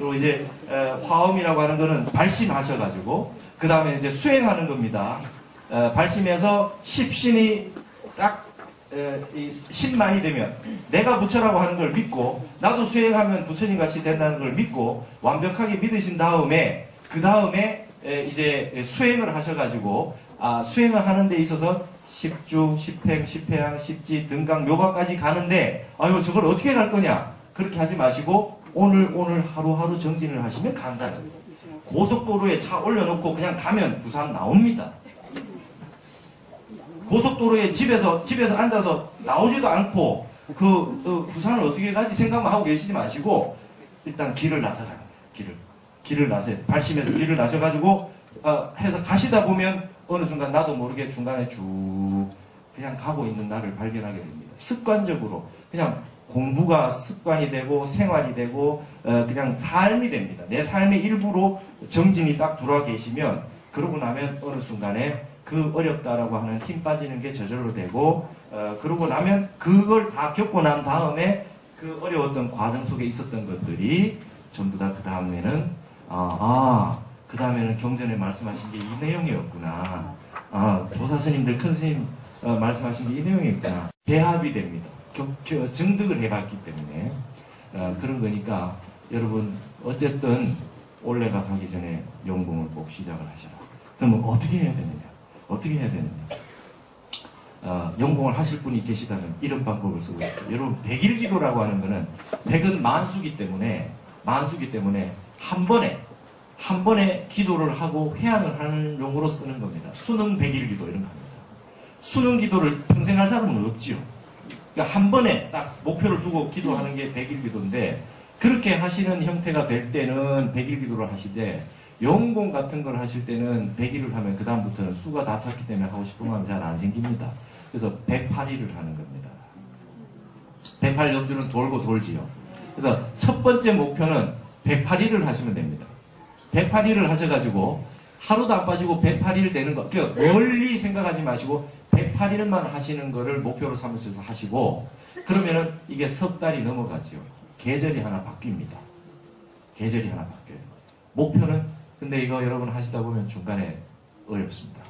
그리고 이제 화엄이라고 하는 거는 발심하셔가지고 그 다음에 이제 수행하는 겁니다. 발심해서 십신이 딱 신만이 되면 내가 부처라고 하는 걸 믿고 나도 수행하면 부처님 같이 된다는 걸 믿고 완벽하게 믿으신 다음에 그 다음에 이제 수행을 하셔가지고 수행을 하는 데 있어서 십주, 십행, 십회양, 십지, 등강, 묘가까지 가는데 아유 저걸 어떻게 갈 거냐 그렇게 하지 마시고 오늘 하루하루 정진을 하시면 간단해요. 고속도로에 차 올려놓고 그냥 가면 부산 나옵니다. 고속도로에 집에서 앉아서 나오지도 않고 부산을 어떻게 가지 생각만 하고 계시지 마시고 일단 길을 나서라는 거예요. 길을 나서요. 발심해서 길을 나셔가지고 해서 가시다 보면 어느 순간 나도 모르게 중간에 쭉 그냥 가고 있는 나를 발견하게 됩니다. 습관적으로 그냥 공부가 습관이 되고 생활이 되고 그냥 삶이 됩니다. 내 삶의 일부로 정진이 딱 들어와 계시면 그러고 나면 어느 순간에 그 어렵다라고 하는 힘 빠지는 게 저절로 되고 그러고 나면 그걸 다 겪고 난 다음에 그 어려웠던 과정 속에 있었던 것들이 전부 다 그 다음에는 그 다음에는 경전에 말씀하신 게 이 내용이었구나. 조사스님들 큰 스님 말씀하신 게 이 내용이었구나. 배합이 됩니다. 증득을 해봤기 때문에 그런 거니까 여러분 어쨌든 올해가 가기 전에 용공을 꼭 시작을 하셔라. 그러면 어떻게 해야 되느냐? 용공을 하실 분이 계시다면 이런 방법을 쓰고 있어요. 여러분 백일기도라고 하는 거는 백은 만수기 때문에 한 번에 기도를 하고 회양을 하는 용어로 쓰는 겁니다. 수능 백일기도 이런 겁니다. 수능 기도를 평생 할 사람은 없지요. 그러니까 한 번에 딱 목표를 두고 기도하는 게 백일기도인데 그렇게 하시는 형태가 될 때는 백일기도를 하시되 용공 같은 걸 하실 때는 100일을 하면 그 다음부터는 수가 다 찼기 때문에 하고 싶은 마음이 잘 안 생깁니다. 그래서 108일을 하는 겁니다. 108연주는 돌고 돌지요. 그래서 첫 번째 목표는 108일을 하시면 됩니다. 108일을 하셔가지고 하루도 안 빠지고 108일 되는 거, 그러니까 멀리 생각하지 마시고 108일만 하시는 거를 목표로 삼으셔서 하시고 그러면은 이게 석 달이 넘어가지요. 계절이 하나 바뀝니다. 목표는 근데 이거 여러분 하시다 보면 중간에 어렵습니다.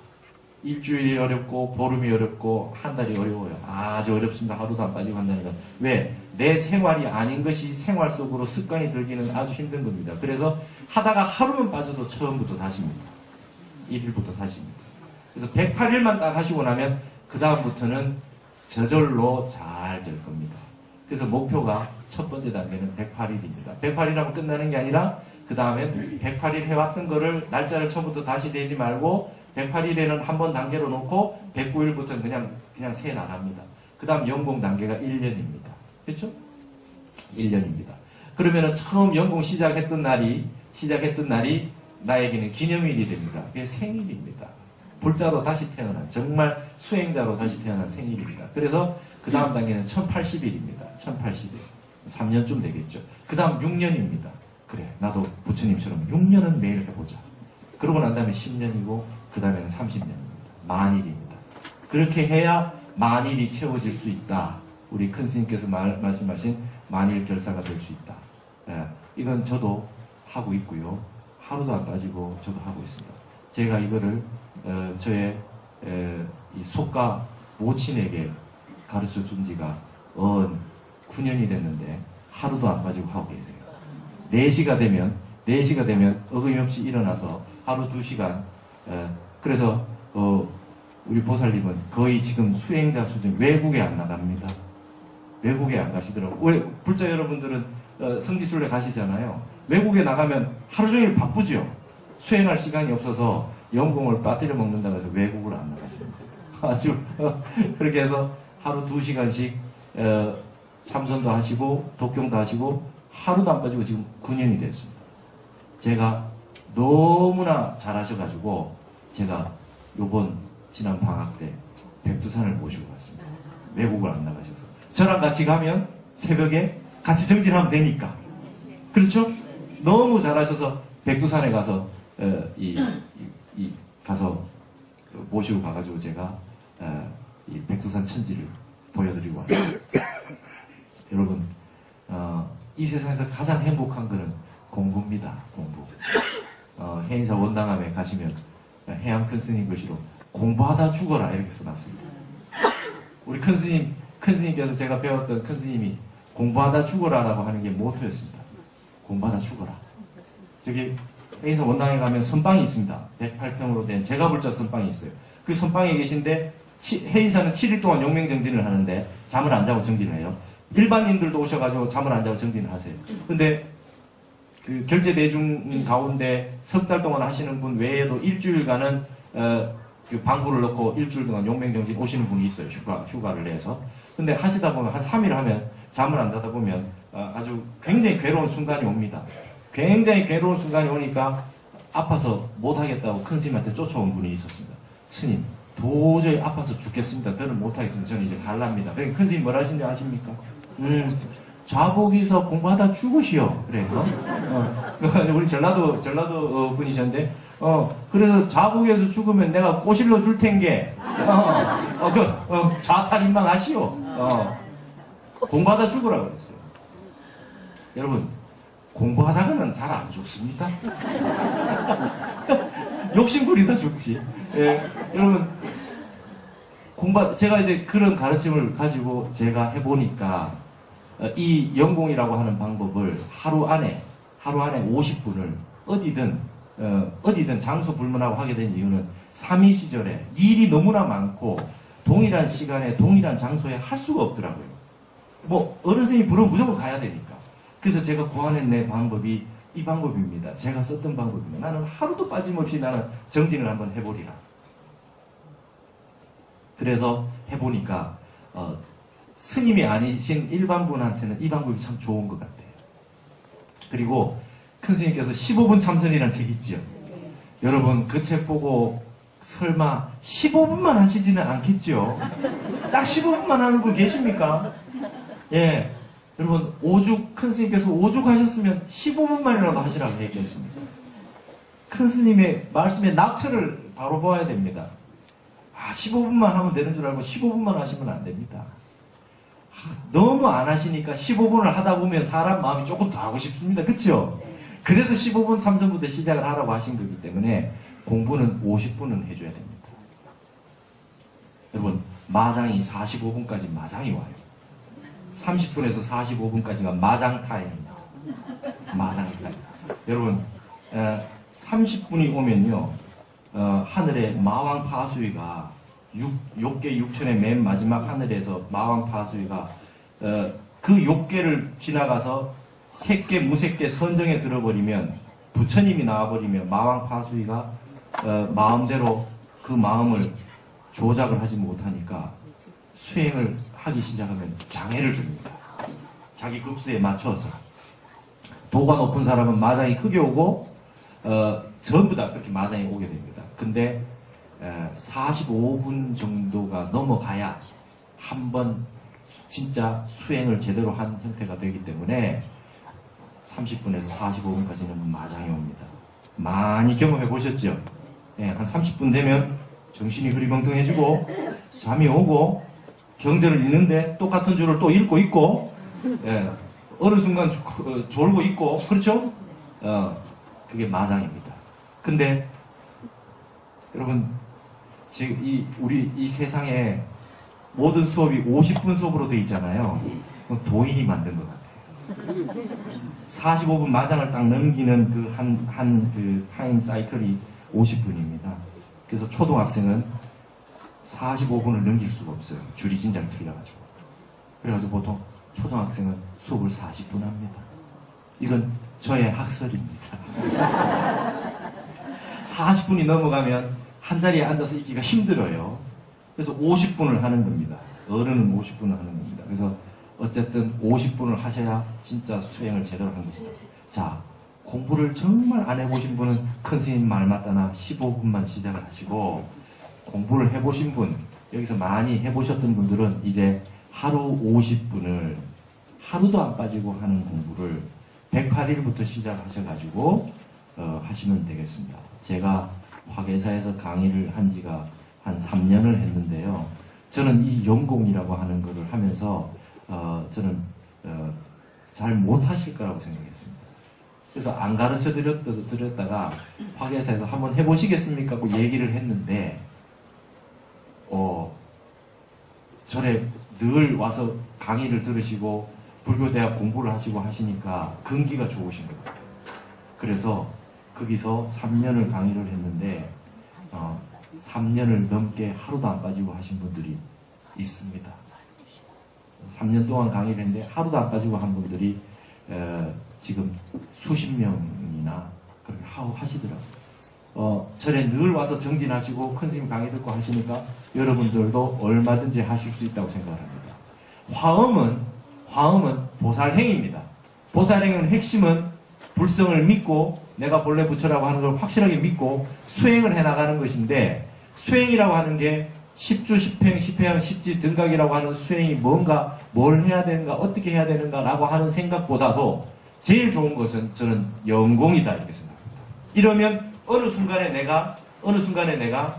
일주일이 어렵고 보름이 어렵고 한 달이 어려워요. 아주 어렵습니다. 하루도 안 빠지고 한다는 건. 왜? 내 생활이 아닌 것이 생활 속으로 습관이 들기는 아주 힘든 겁니다. 그래서 하다가 하루만 빠져도 처음부터 다시입니다. 1일부터 다시입니다. 그래서 108일만 딱 하시고 나면 그 다음부터는 저절로 잘 될 겁니다. 그래서 목표가 첫 번째 단계는 108일입니다. 108일하면 끝나는 게 아니라 그 다음엔 108일 해왔던 거를 날짜를 처음부터 다시 내지 말고 108일에는 한 번 단계로 놓고 109일부터는 그냥 세 나갑니다. 그 다음 연공 단계가 1년입니다. 그렇죠? 1년입니다. 그러면은 처음 연공 시작했던 날이 나에게는 기념일이 됩니다. 그게 생일입니다. 불자로 다시 태어난, 정말 수행자로 다시 태어난 생일입니다. 그래서 그 다음 단계는 1080일입니다. 1080일. 3년쯤 되겠죠. 그 다음 6년입니다. 그래, 나도 부처님처럼 6년은 매일 해보자. 그러고 난 다음에 10년이고 그 다음에는 30년입니다. 만일입니다. 그렇게 해야 만일이 채워질 수 있다. 우리 큰 스님께서 말씀하신 만일 결사가 될 수 있다. 이건 저도 하고 있고요. 하루도 안 빠지고 저도 하고 있습니다. 제가 이거를 저의 이 속가 모친에게 가르쳐 준 지가 9년이 됐는데 하루도 안 빠지고 하고 계세요. 4시가 되면 어김없이 일어나서 하루 2시간 그래서 우리 보살님은 거의 지금 수행자 수준 외국에 안 나갑니다. 외국에 안 가시더라고요. 왜 불자 여러분들은 성지순례 가시잖아요. 외국에 나가면 하루 종일 바쁘죠. 수행할 시간이 없어서 연공을 빠뜨려 먹는다고 해서 외국을 안 나가십니다. 아주 그렇게 해서 하루 2시간씩 참선도 하시고 독경도 하시고 하루도 안 빠지고 지금 9년이 됐습니다. 제가 너무나 잘하셔가지고 제가 요번 지난 방학 때 백두산을 모시고 갔습니다. 외국을 안 나가셔서. 저랑 같이 가면 새벽에 같이 정진하면 되니까. 그렇죠? 너무 잘하셔서 백두산에 가서 가서 모시고 가가지고 제가 이 백두산 천지를 보여드리고 왔습니다. 여러분 이 세상에서 가장 행복한 거는 공부 공부입니다. 공부. 해인사 원당함에 가시면 해양 큰 스님 글씨로 공부하다 죽어라 이렇게 써놨습니다. 우리 큰 스님께서 제가 배웠던 큰 스님이 공부하다 죽어라라고 하는 게 모토였습니다. 공부하다 죽어라. 저기 해인사 원당에 가면 선방이 있습니다. 108평으로 된 제가 불자 선방이 있어요. 그 선방에 계신데 해인사는 7일 동안 용맹정진을 하는데 잠을 안 자고 정진을 해요. 일반인들도 오셔가지고 잠을 안 자고 정진을 하세요. 근데 그 결제대중 가운데 석 달 동안 하시는 분 외에도 일주일간은 그 방구를 넣고 일주일 동안 용맹정진 오시는 분이 있어요. 휴가를 내서. 근데 하시다 보면 한 3일 하면 잠을 안 자다 보면 아주 굉장히 괴로운 순간이 옵니다. 굉장히 괴로운 순간이 오니까 아파서 못하겠다고 큰 스님한테 쫓아온 분이 있었습니다. 스님, 도저히 아파서 죽겠습니다. 저는 못하겠습니다. 저는 이제 갈랍니다. 그러니까 큰 스님 뭐라 하신지 아십니까? 좌복이서 공부하다 죽으시오. 그래. 우리 전라도 분이셨는데, 그래서 좌복에서 죽으면 내가 꼬실러 줄 텐게, 좌탈인망 하시오. 공부하다 죽으라고 그랬어요. 여러분, 공부하다가는 잘 안 죽습니다. 욕심 부리다 죽지. 예, 여러분, 제가 이제 그런 가르침을 가지고 제가 해보니까, 이 연공이라고 하는 방법을 하루 안에 50분을 어디든 장소 불문하고 하게 된 이유는 삼위 시절에 일이 너무나 많고 동일한 시간에 동일한 장소에 할 수가 없더라고요. 뭐 어른선생님이 부르면 무조건 가야 되니까. 그래서 제가 고안해낸 방법이 이 방법입니다. 제가 썼던 방법입니다. 나는 하루도 빠짐없이 나는 정진을 한번 해보리라. 그래서 해보니까 스님이 아니신 일반 분한테는 이 방법이 참 좋은 것 같아요. 그리고 큰 스님께서 15분 참선이라는 책 있지요. 여러분 그 책 보고 설마 15분만 하시지는 않겠죠? 딱 15분만 하는 분 계십니까? 예, 여러분 큰 스님께서 오죽 하셨으면 15분만이라도 하시라고 얘기했습니다. 큰 스님의 말씀에 낙처를 바로 보아야 됩니다. 15분만 하면 되는 줄 알고 15분만 하시면 안 됩니다. 너무 안 하시니까 15분을 하다 보면 사람 마음이 조금 더 하고 싶습니다. 그렇죠? 그래서 15분 참선부터 시작을 하라고 하신 거기 때문에 공부는 50분은 해줘야 됩니다. 여러분 마장이 45분까지 마장이 와요. 30분에서 45분까지가 마장 타임입니다. 마장 타임. 여러분 30분이 오면요 하늘에 마왕 파수위가 욕계 6천의 맨 마지막 하늘에서 마왕 파수위가 그 욕계를 지나가서 색계 무색계 선정에 들어버리면 부처님이 나와버리면 마왕 파수위가 마음대로 그 마음을 조작을 하지 못하니까 수행을 하기 시작하면 장애를 줍니다. 자기 급수에 맞춰서 도가 높은 사람은 마장이 크게 오고 전부 다 그렇게 마장이 오게 됩니다. 근데 45분 정도가 넘어가야 한번 진짜 수행을 제대로 한 형태가 되기 때문에 30분에서 45분까지는 마장이 옵니다. 많이 경험해 보셨죠? 예, 한 30분 되면 정신이 흐리멍텅해지고 잠이 오고 경전을 읽는데 똑같은 줄을 또 읽고 있고 예, 어느 순간 졸고 있고 그렇죠? 그게 마장입니다. 근데 여러분 지금 우리 이 세상에 모든 수업이 50분 수업으로 되어 있잖아요. 도인이 만든 것 같아요. 45분 마장을 딱 넘기는 그 타임 사이클이 50분입니다. 그래서 초등학생은 45분을 넘길 수가 없어요. 줄이 진짜 길어가지고. 그래가지고 보통 초등학생은 수업을 40분 합니다. 이건 저의 학설입니다. 40분이 넘어가면 한 자리에 앉아서 있기가 힘들어요. 그래서 50분을 하는 겁니다. 어른은 50분을 하는 겁니다. 그래서 어쨌든 50분을 하셔야 진짜 수행을 제대로 한 것이다. 자, 공부를 정말 안 해보신 분은 큰 스님 말 맞다나 15분만 시작을 하시고 공부를 해보신 분, 여기서 많이 해보셨던 분들은 이제 하루 50분을 하루도 안 빠지고 하는 공부를 108일부터 시작하셔가지고 하시면 되겠습니다. 제가 화계사에서 강의를 한 지가 한 3년을 했는데요. 저는 이 연공이라고 하는 것을 하면서 저는 잘 못하실 거라고 생각했습니다. 그래서 안 가르쳐 드렸다가 화계사에서 한번 해보시겠습니까? 하고 얘기를 했는데, 절에 늘 와서 강의를 들으시고 불교대학 공부를 하시고 하시니까 근기가 좋으신 것 같아요. 그래서 거기서 3년을 강의를 했는데 3년을 넘게 하루도 안 빠지고 하신 분들이 있습니다. 3년 동안 강의를 했는데 하루도 안 빠지고 한 분들이 지금 수십 명이나 그렇게 하시더라고요. 절에 늘 와서 정진하시고 큰 스님 강의 듣고 하시니까 여러분들도 얼마든지 하실 수 있다고 생각을 합니다. 화엄은 보살행입니다. 보살행은 핵심은 불성을 믿고 내가 본래 부처라고 하는 걸 확실하게 믿고 수행을 해나가는 것인데, 수행이라고 하는 게 십주, 십행, 십회양, 십지, 등각이라고 하는 수행이 뭔가, 뭘 해야 되는가, 어떻게 해야 되는가라고 하는 생각보다도 제일 좋은 것은 저는 연공이다 이렇게 생각합니다. 이러면 어느 순간에 내가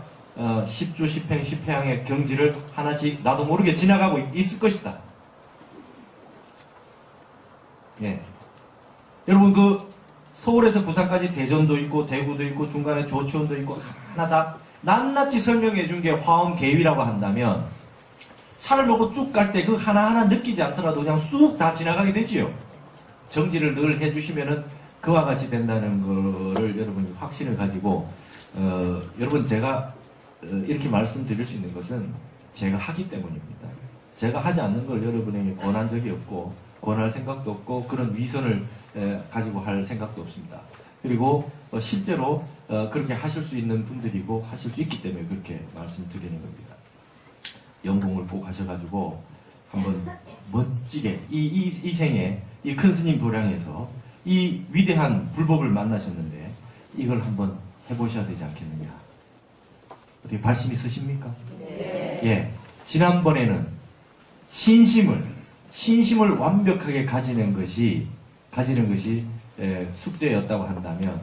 십주, 십행, 십회양의 경지를 하나씩 나도 모르게 지나가고 있을 것이다. 예. 여러분 서울에서 부산까지 대전도 있고 대구도 있고 중간에 조치원도 있고 하나 다 낱낱이 설명해 준 게 화엄 계위라고 한다면 차를 놓고 쭉 갈 때 그 하나하나 느끼지 않더라도 그냥 쑥 다 지나가게 되지요. 정지를 늘 해주시면은 그와 같이 된다는 거를 여러분이 확신을 가지고 여러분 제가 이렇게 말씀드릴 수 있는 것은 제가 하기 때문입니다. 제가 하지 않는 걸 여러분에게 권한 적이 없고 권할 생각도 없고 그런 위선을 가지고 할 생각도 없습니다. 그리고 실제로 그렇게 하실 수 있는 분들이고 하실 수 있기 때문에 그렇게 말씀드리는 겁니다. 연공을 꼭 하셔가지고 한번 멋지게 이 생에 이 큰 스님 도량에서 이 위대한 불법을 만나셨는데 이걸 한번 해보셔야 되지 않겠느냐. 어떻게 발심 있으십니까? 네. 예. 지난번에는 신심을 완벽하게 가지는 것이 숙제였다고 한다면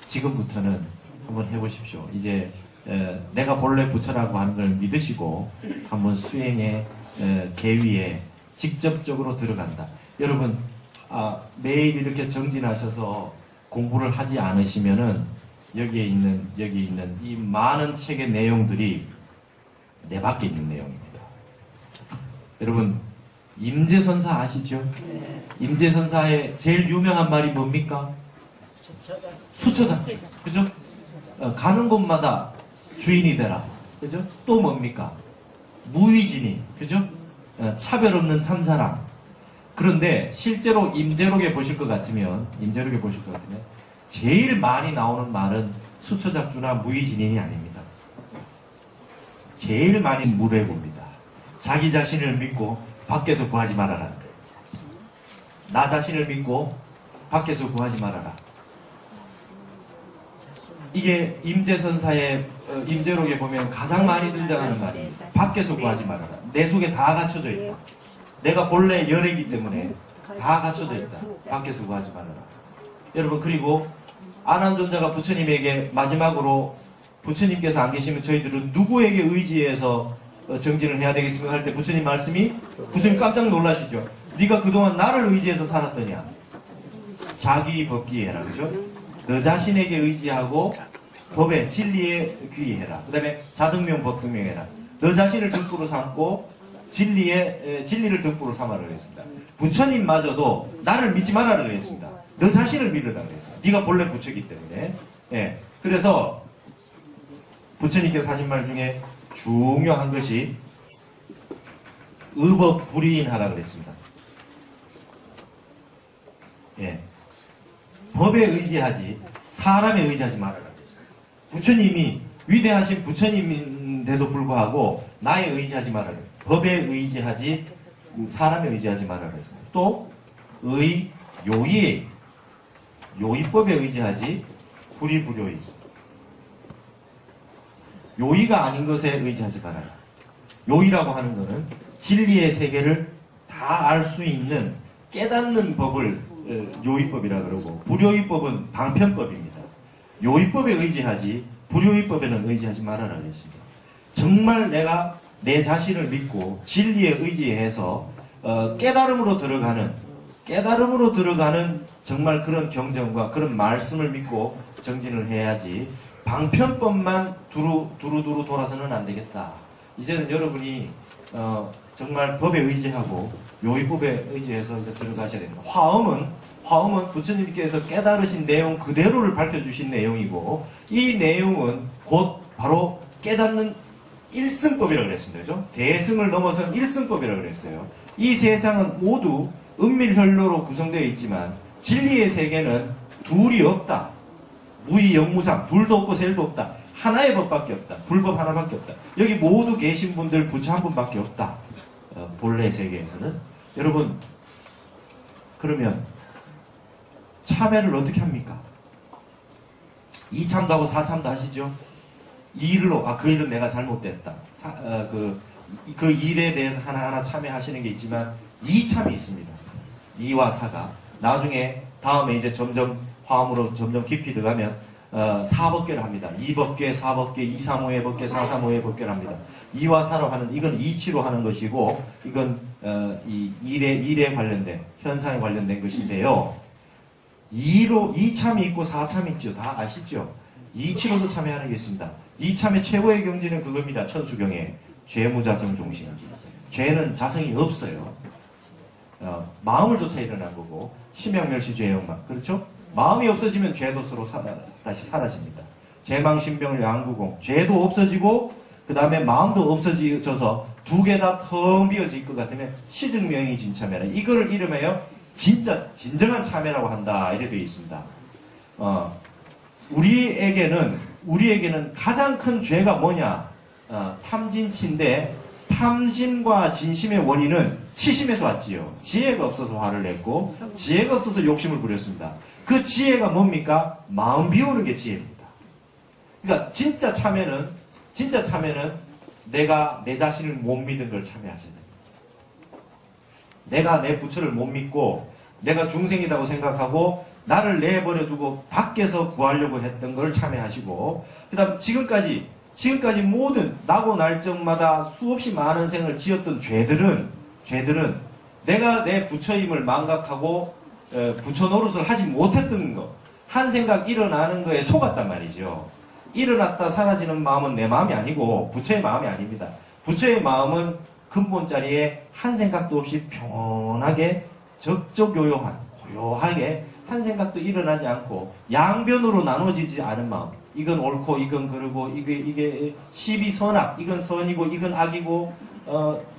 지금부터는 한번 해보십시오. 이제 내가 본래 부처라고 하는 걸 믿으시고 한번 수행에 계위에 직접적으로 들어간다. 여러분 매일 이렇게 정진하셔서 공부를 하지 않으시면은 여기 있는 이 많은 책의 내용들이 내 밖에 있는 내용입니다. 여러분 임재선사 아시죠? 네. 임재선사의 제일 유명한 말이 뭡니까? 수처자. 그죠? 가는 곳마다 주인이 되라. 그죠? 또 뭡니까? 무위진이. 그죠? 차별 없는 참사랑. 그런데 실제로 임재록에 보실 것 같으면 제일 많이 나오는 말은 수처작주나 무위진인이 아닙니다. 제일 많이 무례고입니다. 자기 자신을 믿고 밖에서 구하지 말아라. 나 자신을 믿고 밖에서 구하지 말아라. 이게 임재선사의 임재록에 보면 가장 많이 등장하는 말입니다. 밖에서 구하지 말아라. 내 속에 다 갖춰져 있다. 내가 본래 열애이기 때문에 다 갖춰져 있다. 밖에서 구하지 말아라. 여러분 그리고 아난존자가 부처님에게 마지막으로 부처님께서 안 계시면 저희들은 누구에게 의지해서 정진을 해야 되겠습니까? 할 때 부처님 말씀이 부처님 깜짝 놀라시죠. 네가 그동안 나를 의지해서 살았더냐. 자기 법기해라. 그죠? 너 자신에게 의지하고 법에 진리에 귀의해라. 그 다음에 자등명 법등명해라. 너 자신을 등불로 삼고 진리를 등불로 삼아라 그랬습니다. 부처님마저도 나를 믿지 말아라 그랬습니다. 너 자신을 믿으라 그랬습니다. 네가 본래 부처이기 때문에. 예. 그래서 부처님께서 하신 말 중에 중요한 것이 의법 불이인하라 그랬습니다. 예. 법에 의지하지 사람에 의지하지 말아라 그랬습니다. 부처님이 위대하신 부처님인데도 불구하고 나에 의지하지 말아라. 법에 의지하지 사람에 의지하지 말아라 그랬습니다. 또 요의법에 의지하지 불의불효의. 요의가 아닌 것에 의지하지 말아라. 요의라고 하는 것은 진리의 세계를 다 알 수 있는 깨닫는 법을 요의법이라 그러고 불효의법은 방편법입니다. 요의법에 의지하지 불효의법에는 의지하지 말아라 그랬습니다. 정말 내가 내 자신을 믿고 진리에 의지해서 깨달음으로 들어가는 정말 그런 경전과 그런 말씀을 믿고 정진을 해야지 방편법만 두루두루 돌아서는 안 되겠다. 이제는 여러분이 정말 법에 의지하고 요의법에 의지해서 이제 들어가셔야 됩니다. 화엄은 부처님께서 깨달으신 내용 그대로를 밝혀주신 내용이고 이 내용은 곧 바로 깨닫는 일승법이라고 그랬습니다. 그죠? 대승을 넘어선 일승법이라고 그랬어요. 이 세상은 모두 은밀현로로 구성되어 있지만 진리의 세계는 둘이 없다. 무의영무상, 둘도 없고 셀도 없다. 하나의 법밖에 없다. 불법 하나밖에 없다. 여기 모두 계신 분들 부처 한 분밖에 없다. 본래 세계에서는. 여러분, 그러면 참회를 어떻게 합니까? 이참도 하고 사참도 하시죠? 그 일은 내가 잘못됐다. 그 일에 대해서 하나하나 참회하시는 게 있지만 이참이 있습니다. 이와 사가. 나중에 다음에 이제 점점 화음으로 점점 깊이 들어가면 사법계를 합니다. 이법계, 사법계, 이사모의 법계, 사사모의 법계를 합니다. 이와 사로 하는 이건 이치로 하는 것이고 이건 이 일에 관련된 현상에 관련된 것인데요. 이참이 있고 사참이 있죠. 다 아시죠? 이치로도 참여하는 게 있습니다. 이참의 최고의 경지는 그겁니다. 천수경에 죄무자성 종신. 죄는 자성이 없어요. 마음을 쫓아 일어난 거고 심양멸시 죄영만. 그렇죠? 마음이 없어지면 죄도 서로 다시 사라집니다. 죄망신병을 양구공. 죄도 없어지고 그 다음에 마음도 없어져서 두 개 다 텅 비어질 것 같으면 시증명이 진참해라. 이거를 이름하여 진정한 참회라고 한다. 이렇게 되어 있습니다. 우리에게는 가장 큰 죄가 뭐냐? 탐진치인데 탐진과 진심의 원인은 치심에서 왔지요. 지혜가 없어서 화를 냈고 지혜가 없어서 욕심을 부렸습니다. 그 지혜가 뭡니까? 마음 비우는 게 지혜입니다. 그러니까 진짜 참회는 내가 내 자신을 못 믿은 걸 참회하셔야 됩니다. 내가 내 부처를 못 믿고 내가 중생이라고 생각하고 나를 내버려 두고 밖에서 구하려고 했던 걸 참회하시고 그 다음 지금까지 모든 나고 날정마다 수없이 많은 생을 지었던 죄들은 내가 내 부처임을 망각하고 부처 노릇을 하지 못했던 거 한 생각 일어나는 거에 속았단 말이죠. 일어났다 사라지는 마음은 내 마음이 아니고 부처의 마음이 아닙니다. 부처의 마음은 근본 자리에 한 생각도 없이 평온하게 적적요요한 고요하게 한 생각도 일어나지 않고 양변으로 나눠지지 않은 마음. 이건 옳고 이건 그르고 이게 시비선악. 이건 선이고 이건 악이고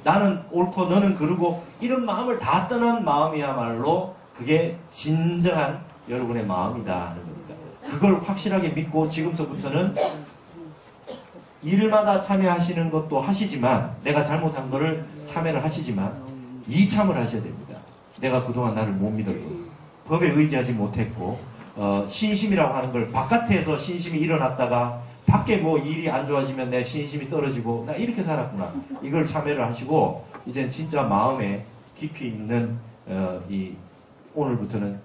나는 옳고 너는 그르고 이런 마음을 다 떠난 마음이야말로 그게 진정한 여러분의 마음이다 하는 겁니다. 그걸 확실하게 믿고 지금서부터는 일마다 참여하시는 것도 하시지만 내가 잘못한 거를 참여를 하시지만 이참을 하셔야 됩니다. 내가 그동안 나를 못 믿었고 법에 의지하지 못했고 신심이라고 하는 걸 바깥에서 신심이 일어났다가 밖에 뭐 일이 안 좋아지면 내 신심이 떨어지고 나 이렇게 살았구나. 이걸 참여를 하시고 이제 진짜 마음에 깊이 있는 오늘부터는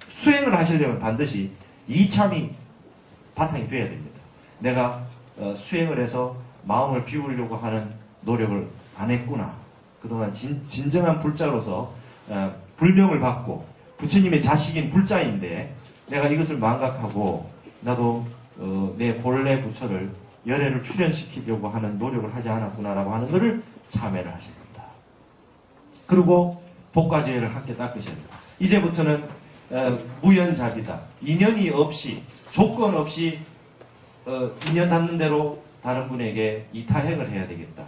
수행을 하시려면 반드시 이참이 바탕이 돼야 됩니다. 내가 수행을 해서 마음을 비우려고 하는 노력을 안 했구나. 그동안 진정한 불자로서 불명을 받고 부처님의 자식인 불자인데 내가 이것을 망각하고 나도 내 본래 부처를 열애를 출현시키려고 하는 노력을 하지 않았구나라고 하는 것을 참회를 하셔야 됩니다. 그리고 복과제를 함께 닦으셔야 됩니다. 이제부터는 무연자비다. 인연이 없이 조건 없이 인연 닿는 대로 다른 분에게 이타행을 해야 되겠다.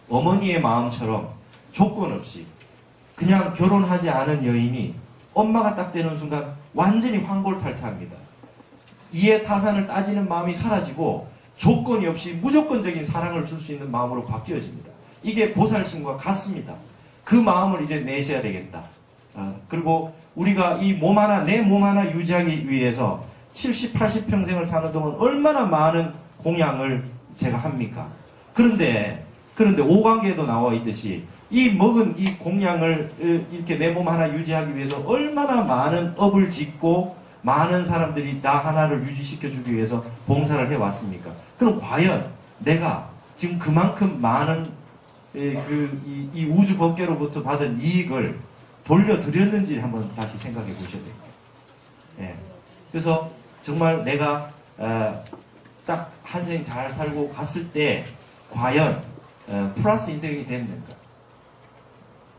어머니의 마음처럼 조건 없이 그냥 결혼하지 않은 여인이 엄마가 딱 되는 순간 완전히 황골탈퇴합니다. 이해 타산을 따지는 마음이 사라지고 조건이 없이 무조건적인 사랑을 줄 수 있는 마음으로 바뀌어집니다. 이게 보살심과 같습니다. 그 마음을 이제 내셔야 되겠다. 그리고 우리가 이 몸 하나, 내 몸 하나 유지하기 위해서 70, 80평생을 사는 동안 얼마나 많은 공양을 제가 합니까? 그런데 오광계에도 나와 있듯이 이 먹은 이 공양을 이렇게 내 몸 하나 유지하기 위해서 얼마나 많은 업을 짓고 많은 사람들이 나 하나를 유지시켜주기 위해서 봉사를 해왔습니까? 그럼 과연 내가 지금 그만큼 많은 이 우주 법계로부터 받은 이익을 돌려드렸는지 한번 다시 생각해 보셔야 됩니다. 예. 그래서 정말 내가 딱 한 생 잘 살고 갔을 때 과연 플러스 인생이 됐는가?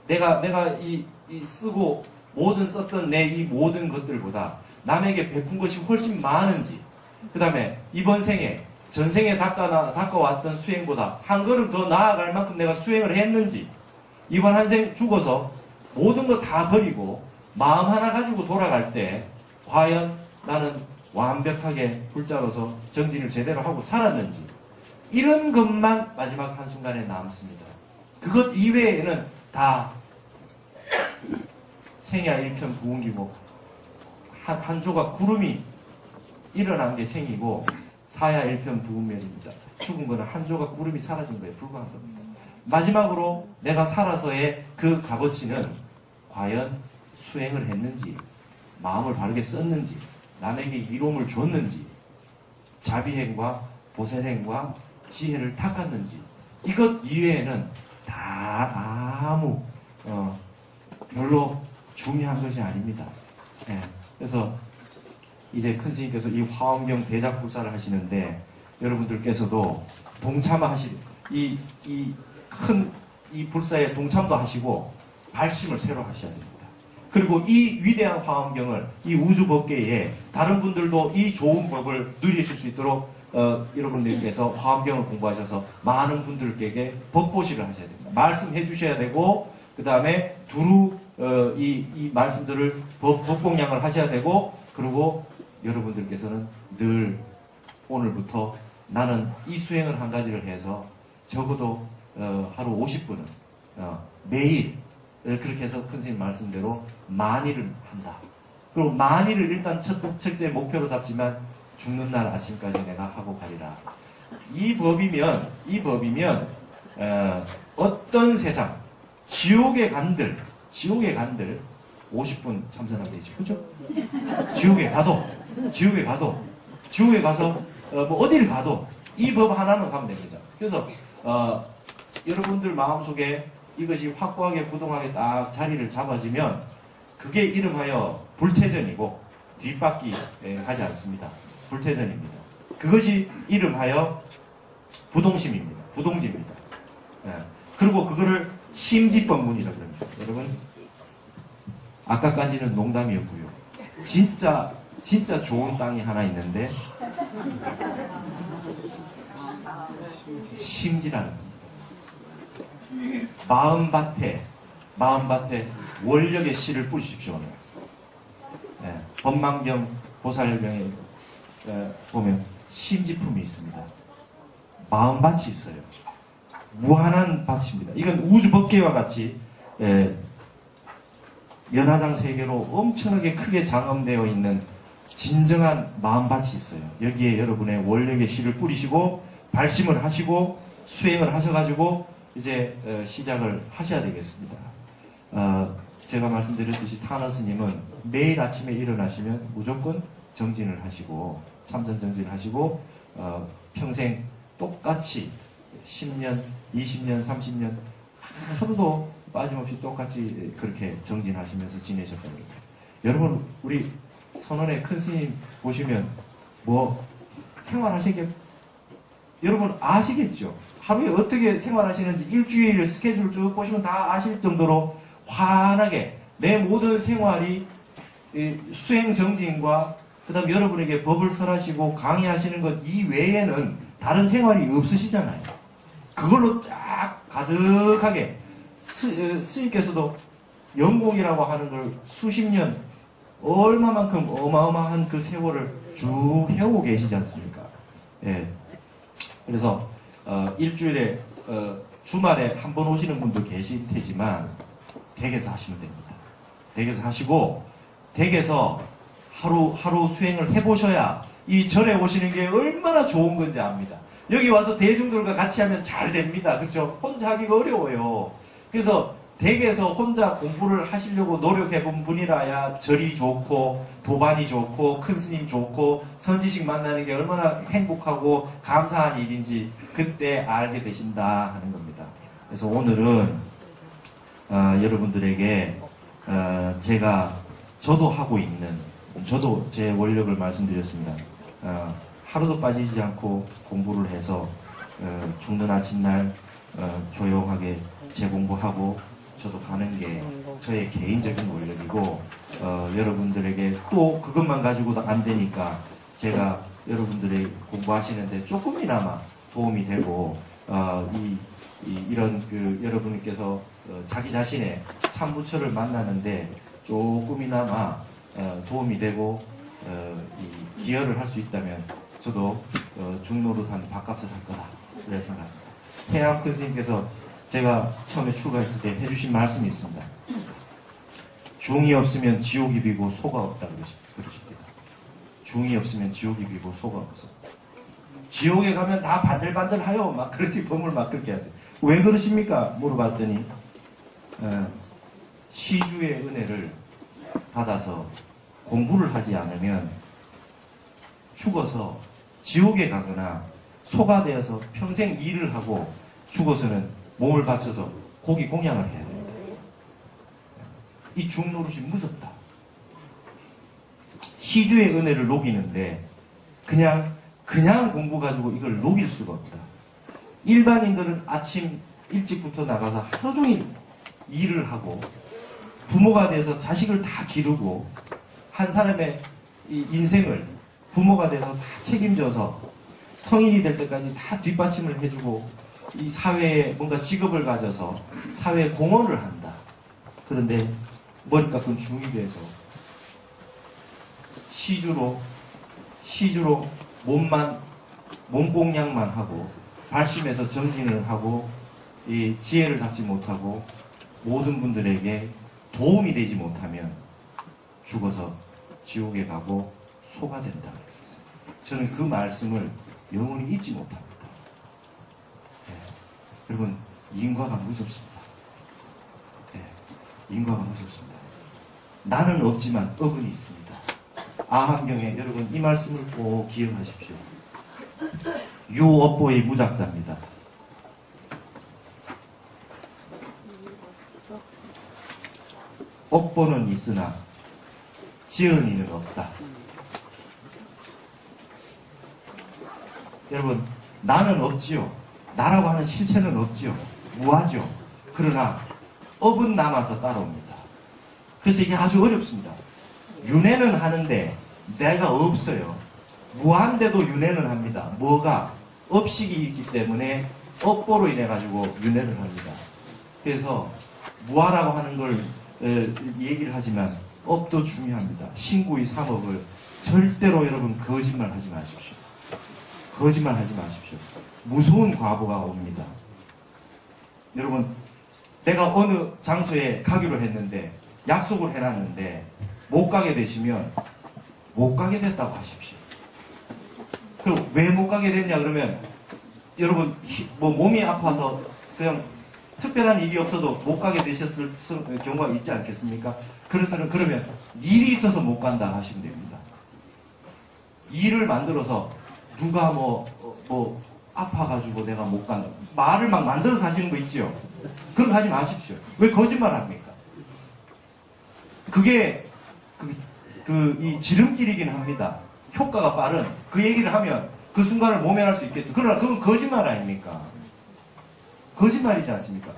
내가 이 쓰고 모든 썼던 내 이 모든 것들보다 남에게 베푼 것이 훨씬 많은지, 그 다음에 이번 생에 전생에 닦아왔던 수행보다 한 걸음 더 나아갈 만큼 내가 수행을 했는지, 이번 한 생 죽어서 모든 거 다 버리고 마음 하나 가지고 돌아갈 때 과연 나는 완벽하게 불자로서 정진을 제대로 하고 살았는지, 이런 것만 마지막 한순간에 남습니다. 그것 이외에는 다 생야 일편 부운기고 한 조각 구름이 일어난 게 생이고 사야 일편 부운멸입니다. 죽은 거는 한 조각 구름이 사라진 거에 불과한 겁니다. 마지막으로 내가 살아서의 그 값어치는 과연 수행을 했는지, 마음을 바르게 썼는지, 남에게 이로움을 줬는지, 자비행과 보살행과 지혜를 닦았는지, 이것 이외에는 다 아무 별로 중요한 것이 아닙니다. 예. 그래서 이제 큰 스님께서 이 화엄경 대작불사를 하시는데 여러분들께서도 동참하실 이 큰 이 불사에 동참도 하시고 발심을 새로 하셔야 됩니다. 그리고 이 위대한 화엄경을 이 우주 법계에 다른 분들도 이 좋은 법을 누리실 수 있도록 여러분들께서 화엄경을 공부하셔서 많은 분들에게 법보시를 하셔야 됩니다. 말씀해 주셔야 되고, 그 다음에 두루 이 말씀들을 법공양을 하셔야 되고, 그리고 여러분들께서는 늘 오늘부터 나는 이 수행을 한 가지를 해서 적어도 하루 50분은 매일 그렇게 해서 큰 선생님 말씀대로 만일을 한다. 그리고 만일을 일단 첫째 목표로 잡지만 죽는 날 아침까지 내가 하고 가리라. 이 법이면 어떤 세상, 지옥의 간들 50분 참선하면 되죠. 그죠? 지옥에 가도 지옥에 가서 뭐 어디를 가도 이 법 하나는 가면 됩니다. 그래서 여러분들 마음속에 이것이 확고하게 부동하게 딱 자리를 잡아지면 그게 이름하여 불태전이고 뒷바퀴 가지 않습니다. 불태전입니다. 그것이 이름하여 부동심입니다. 부동지입니다. 그리고 그거를 심지법문이라고 합니다. 여러분, 아까까지는 농담이었고요. 진짜 좋은 땅이 하나 있는데 심지라는 겁니다. 마음밭에 원력의 씨를 뿌리십시오. 법망경 보살경에 보면 심지품이 있습니다. 마음밭이 있어요. 무한한 밭입니다. 이건 우주법계와 같이 연화장 세계로 엄청나게 크게 장엄되어 있는 진정한 마음밭이 있어요. 여기에 여러분의 원력의 씨를 뿌리시고 발심을 하시고 수행을 하셔가지고 이제 시작을 하셔야 되겠습니다. 제가 말씀드렸듯이 타너 스님은 매일 아침에 일어나시면 무조건 정진을 하시고 참선 정진을 하시고 평생 똑같이 10년, 20년, 30년 하루도 빠짐없이 똑같이 그렇게 정진하시면서 지내셨답니다. 여러분, 우리 선원의 큰 스님 보시면 뭐 생활하시게 여러분 아시겠죠? 하루에 어떻게 생활하시는지 일주일 스케줄 쭉 보시면 다 아실 정도로 환하게 내 모든 생활이 수행 정진과 그 다음 여러분에게 법을 설하시고 강의하시는 것 이외에는 다른 생활이 없으시잖아요. 그걸로 쫙 가득하게 스님께서도 연공이라고 하는 걸 수십 년 얼마만큼 어마어마한 그 세월을 쭉 해오고 계시지 않습니까? 예. 그래서 일주일에 주말에 한 번 오시는 분도 계실 테지만 댁에서 하시면 됩니다. 댁에서 하시고 댁에서 하루 수행을 해보셔야 이 절에 오시는 게 얼마나 좋은 건지 압니다. 여기 와서 대중들과 같이 하면 잘 됩니다. 그렇죠? 혼자 하기가 어려워요. 그래서 댁에서 혼자 공부를 하시려고 노력해본 분이라야 절이 좋고 도반이 좋고 큰 스님 좋고 선지식 만나는 게 얼마나 행복하고 감사한 일인지 그때 알게 되신다 하는 겁니다. 그래서 오늘은 여러분들에게 저도 하고 있는, 저도 제 원력을 말씀드렸습니다. 하루도 빠지지 않고 공부를 해서 죽는 아침날 조용하게 재공부하고 저도 가는 게 저의 개인적인 원력이고, 여러분들에게 또 그것만 가지고도 안 되니까 제가 여러분들이 공부하시는데 조금이나마 도움이 되고, 이런 여러분께서 자기 자신의 참부처를 만나는데 조금이나마 도움이 되고 기여를 할 수 있다면 저도 중노릇한 밥값을 할 거다, 그래 생각합니다. 태양 큰 스님께서 제가 처음에 출가했을 때 해주신 말씀이 있습니다. 중이 없으면 지옥이 비고 소가 없다 그러십니다. 중이 없으면 지옥이 비고 소가 없어. 지옥에 가면 다 반들반들하여 막 그러지, 법을 막 그렇게 하세요. 왜 그러십니까? 물어봤더니 시주의 은혜를 받아서 공부를 하지 않으면 죽어서 지옥에 가거나 소가 되어서 평생 일을 하고 죽어서는 몸을 바쳐서 고기 공양을 해야 돼요. 이 중노릇이 무섭다. 시주의 은혜를 녹이는데 그냥 공부 가지고 이걸 녹일 수가 없다. 일반인들은 아침 일찍부터 나가서 하루 종일 일을 하고 부모가 돼서 자식을 다 기르고 한 사람의 이 인생을 부모가 돼서 다 책임져서 성인이 될 때까지 다 뒷받침을 해주고 이 사회에 뭔가 직업을 가져서 사회에 공헌을 한다. 그런데 머리 깎은 중이 돼서 시주로 몸공양만 하고 발심해서 정진을 하고 이 지혜를 갖지 못하고 모든 분들에게 도움이 되지 못하면 죽어서 지옥에 가고 소가 된다. 저는 그 말씀을 영원히 잊지 못합니다. 네. 여러분, 인과가 무섭습니다. 네. 인과가 무섭습니다. 나는 없지만 업은 있습니다. 아함경에 여러분 이 말씀을 꼭 기억하십시오. 유업보의 무작자입니다. 업보는 있으나 지은이는 없다. 여러분, 나는 없지요. 나라고 하는 실체는 없지요. 무하죠. 그러나 업은 남아서 따라옵니다. 그래서 이게 아주 어렵습니다. 윤회는 하는데 내가 없어요. 무한데도 윤회는 합니다. 뭐가? 업식이 있기 때문에 업보로 인해 가지고 윤회를 합니다. 그래서 무하라고 하는 걸 얘기를 하지만 업도 중요합니다. 신구의 삼업을 절대로 여러분 거짓말 하지 마십시오. 거짓말 하지 마십시오. 무서운 과보가 옵니다. 여러분, 내가 어느 장소에 가기로 했는데 약속을 해놨는데 못 가게 되시면 못 가게 됐다고 하십시오. 그럼 왜 못 가게 됐냐 그러면 여러분 뭐 몸이 아파서 그냥 특별한 일이 없어도 못 가게 되셨을 경우가 있지 않겠습니까? 그렇다면 그러면 일이 있어서 못 간다 하시면 됩니다. 일을 만들어서 누가 뭐 아파가지고 내가 못 간다 말을 막 만들어서 하시는 거 있지요? 그런 거 하지 마십시오. 왜 거짓말 합니까? 그게 이 지름길이긴 합니다. 효과가 빠른 그 얘기를 하면 그 순간을 모면할 수 있겠죠. 그러나 그건 거짓말 아닙니까? 거짓말이지 않습니까?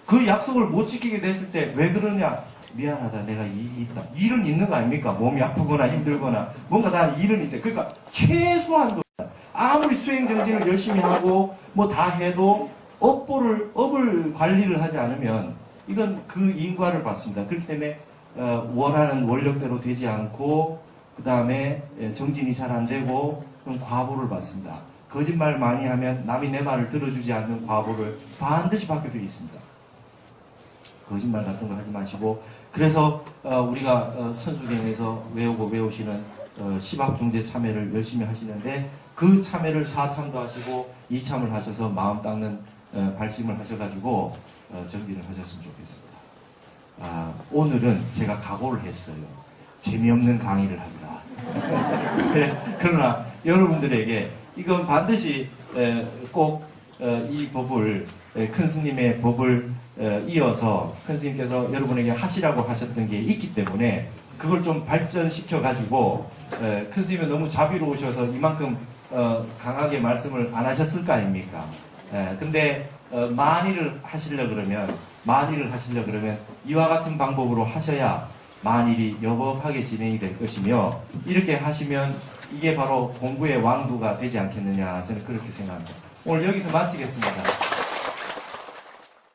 그 약속을 못 지키게 됐을 때 왜 그러냐? 미안하다, 내가 일이 있다. 일은 있는 거 아닙니까? 몸이 아프거나 힘들거나 뭔가 다 일은 있어요. 그러니까 최소한도 아무리 수행정진을 열심히 하고 뭐 다 해도 업을 관리를 하지 않으면 이건 그 인과를 받습니다. 그렇기 때문에 원하는 원력대로 되지 않고 그 다음에 정진이 잘 안 되고 그런 과보를 받습니다. 거짓말 많이 하면 남이 내 말을 들어주지 않는 과보를 반드시 받게 되어 있습니다. 거짓말 같은 거 하지 마시고 그래서 우리가 천수경에서 외우시는 시박중대 참회를 열심히 하시는데 그 참회를 4참도 하시고 2참을 하셔서 마음 닦는 발심을 하셔가지고 정진을 하셨으면 좋겠습니다. 오늘은 제가 각오를 했어요. 재미없는 강의를 하리라. 그러나 여러분들에게 이건 반드시 꼭 이 법을 큰 스님의 법을 이어서 큰 스님께서 여러분에게 하시라고 하셨던 게 있기 때문에 그걸 좀 발전시켜 가지고 큰 스님은 너무 자비로우셔서 이만큼 강하게 말씀을 안 하셨을 거 아닙니까? 근데 만일을 하시려 그러면 이와 같은 방법으로 하셔야 만일이 여법하게 진행이 될 것이며 이렇게 하시면 이게 바로 공부의 왕도가 되지 않겠느냐 저는 그렇게 생각합니다. 오늘 여기서 마치겠습니다.